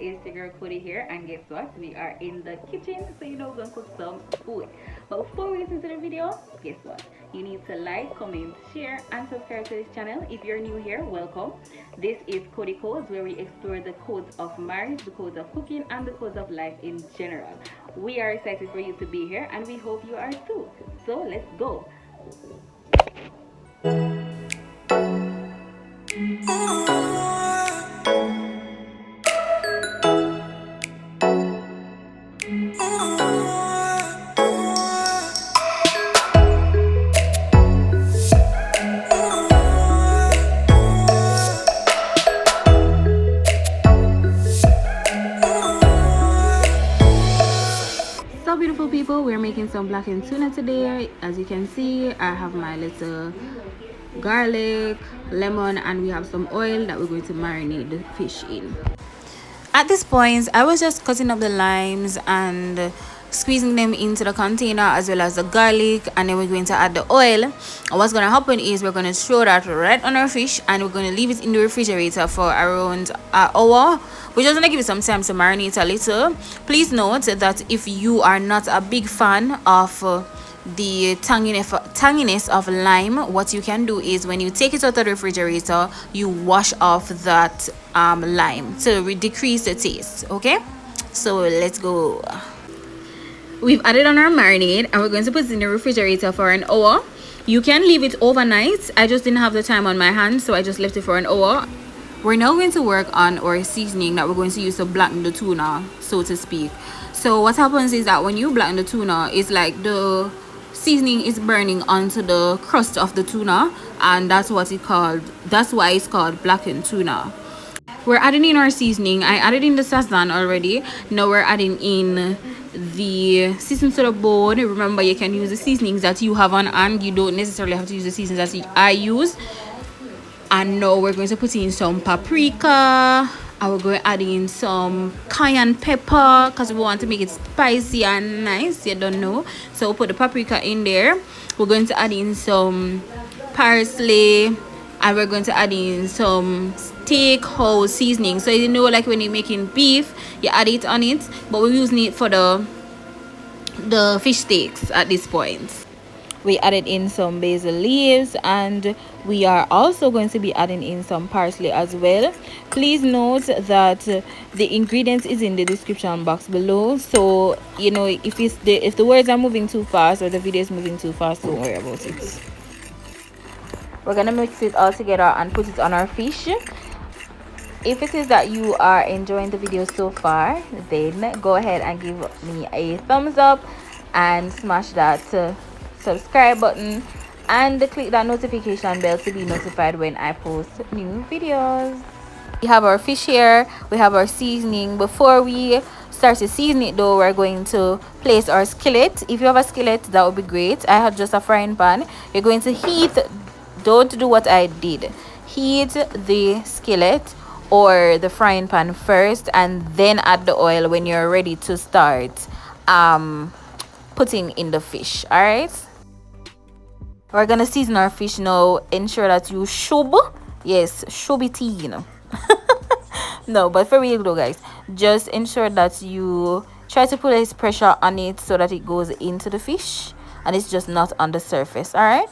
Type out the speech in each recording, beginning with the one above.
It's your girl Kody here, and guess what? We are in the kitchen, so you know we're gonna cook some food. But before we get into the video, guess what? You need to like, comment, share, and subscribe to this channel. If you're new here, welcome. This is Kody Kodez, where we explore the codes of marriage, the codes of cooking, and the codes of life in general. We are excited for you to be here, and we hope you are too. So let's go. So beautiful people, we're making some blackened tuna today. As you can see, I have my little garlic, lemon, and we have some oil that we're going to marinate the fish in. At this point, I was just cutting up the limes and squeezing them into the container, as well as the garlic, and then we're going to add the oil. And what's going to happen is we're going to throw that right on our fish, and we're going to leave it in the refrigerator for around an hour. We're just going to give it some time to marinate a little. Please note that if you are not a big fan of the tanginess of lime, what you can do is when you take it out of the refrigerator, you wash off that lime to decrease the taste. Okay, so let's go. We've added on our marinade, and we're going to put it in the refrigerator for an hour. You can leave it overnight. I just didn't have the time on my hands, so I just left it for an hour. We're now going to work on our seasoning that we're going to use to blacken the tuna, so to speak. So what happens is that when you blacken the tuna, it's like the seasoning is burning onto the crust of the tuna, and that's why it's called blackened tuna. We're adding in our seasoning. I added in the sazon already. Now we're adding in the seasoning to the bone. Remember, you can use the seasonings that you have on hand. You don't necessarily have to use the seasonings that I use. And now we're going to put in some paprika, and we're going to add in some cayenne pepper because we want to make it spicy and nice. You don't know, so we'll put the paprika in there. We're going to add in some parsley, and we're going to add in some steakhouse seasoning. So you know, like when you're making beef, you add it on it, but we're using it for the fish steaks at this point. We added in some basil leaves, and we are also going to be adding in some parsley as well. Please note that the ingredients is in the description box below, so you know, if the words are moving too fast or the video is moving too fast, don't worry about it. We're gonna mix it all together and put it on our fish. If it is that you are enjoying the video so far, then go ahead and give me a thumbs up and smash that subscribe button and click that notification bell to be notified when I post new videos. We have our fish here, we have our seasoning. Before we start to season it though, we're going to place our skillet. If you have a skillet, that would be great. I have just a frying pan. You're going to heat, don't do what I did, heat the skillet or the frying pan first, and then add the oil when you're ready to start putting in the fish. All right, we're gonna season our fish now. Ensure that you shove, yes, shove it in. No, but for real though, guys, just ensure that you try to put less pressure on it so that it goes into the fish and it's just not on the surface. All right.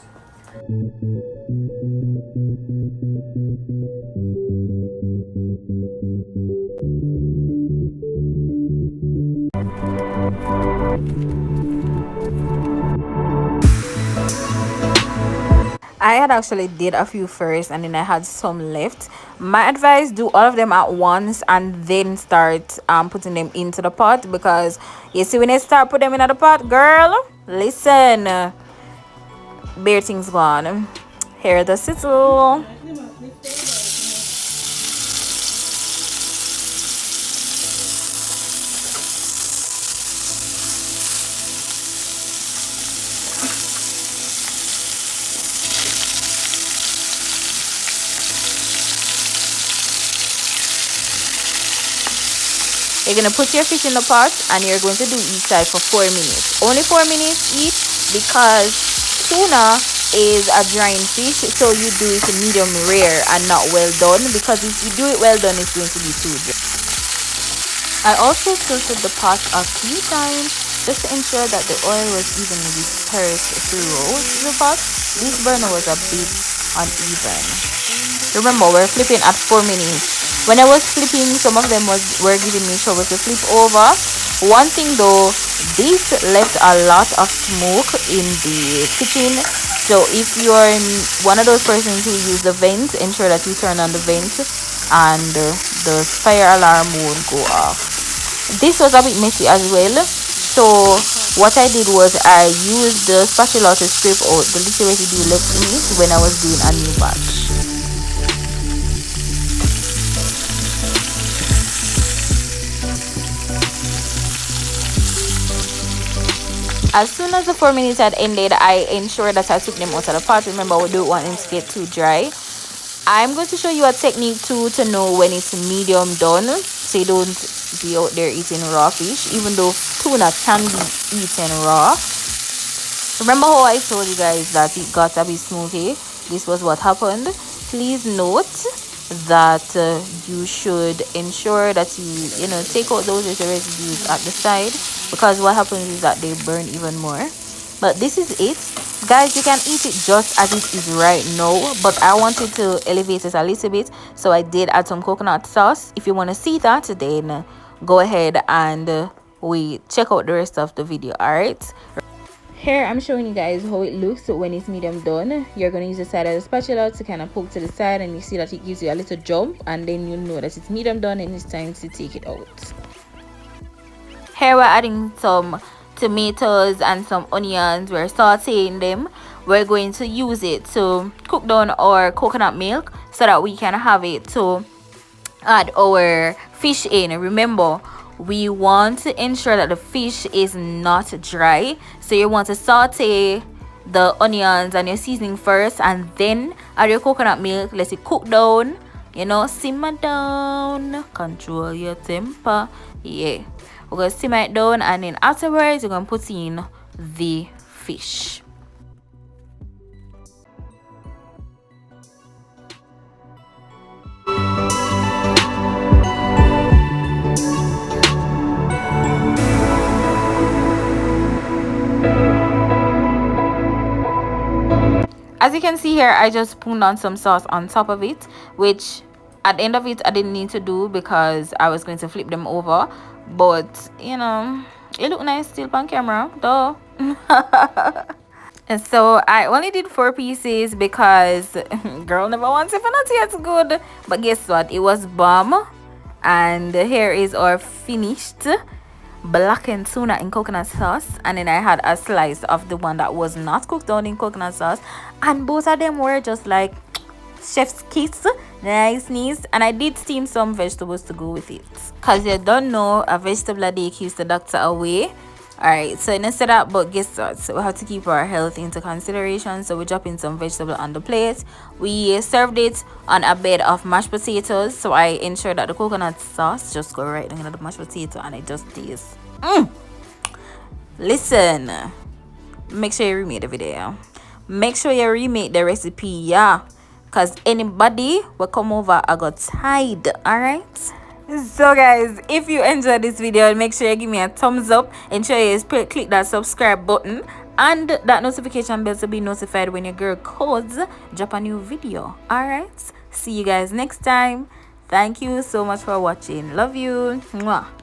I had actually did a few first, and then I had some left. My advice, do all of them at once and then start putting them into the pot, because you see, when you start putting them in the pot, girl, listen, bare things gone. Here the sizzle. You're going to put your fish in the pot, and you're going to do each side for 4 minutes. Only 4 minutes each, because tuna is a drying fish, so you do it medium rare and not well done, because if you do it well done, it's going to be too dry. I also tilted the pot a few times just to ensure that the oil was evenly dispersed throughout the pot. This burner was a bit uneven. Remember, we're flipping at 4 minutes. When I was flipping, some of them were giving me trouble to flip over. One thing though, this left a lot of smoke in the kitchen. So if you're one of those persons who use the vent, ensure that you turn on the vent and the fire alarm won't go off. This was a bit messy as well, so what I did was I used the spatula to scrape out the little residue left in it when I was doing a new batch. As soon as the 4 minutes had ended, I ensured that I took them out of the pot. Remember, we don't want them to get too dry. I'm going to show you a technique too to know when it's medium done, so you don't be out there eating raw fish, even though tuna can be eaten raw. Remember how I told you guys that it got a bit smoky? This was what happened. Please note that you should ensure that you take out those little residues at the side, because what happens is that they burn even more. But this is it, guys. You can eat it just as it is right now, but I wanted to elevate it a little bit, so I did add some coconut sauce. If you want to see that, then go ahead and check out the rest of the video. All right, here I'm showing you guys how it looks when it's medium done. You're going to use the side of the spatula to kind of poke to the side, and you see that it gives you a little jump, and then you know that it's medium done and it's time to take it out. Here we're adding some tomatoes and some onions. We're sauteing them. We're going to use it to cook down our coconut milk so that we can have it to add our fish in. Remember, we want to ensure that the fish is not dry, so you want to saute the onions and your seasoning first, and then add your coconut milk. Let it cook down, simmer down, control your temper. Yeah, we're gonna simmer it down, and then afterwards you're gonna put in the fish. As you can see here, I just spooned on some sauce on top of it, which at the end of it I didn't need to do because I was going to flip them over, but it looked nice still on camera though. And so I only did 4 pieces because girl never wants it for not yet good. But guess what, it was bomb. And here is our finished blackened tuna in coconut sauce, and then I had a slice of the one that was not cooked down in coconut sauce, and both of them were just like chef's kiss, nice. And I did steam some vegetables to go with it, because you don't know, a vegetable a day keeps the doctor away. All right, so instead of that, but guess what, so we have to keep our health into consideration, so we're dropping some vegetable on the plate. We served it on a bed of mashed potatoes, so I ensured that the coconut sauce just go right into the mashed potato and it just tastes listen, make sure you remake the video, make sure you remake the recipe, yeah, because anybody will come over I got tied. All right, so guys, if you enjoyed this video, make sure you give me a thumbs up, ensure you click that subscribe button and that notification bell to be notified when your girl Kodez drop a new video. All right, see you guys next time. Thank you so much for watching. Love you. Mwah.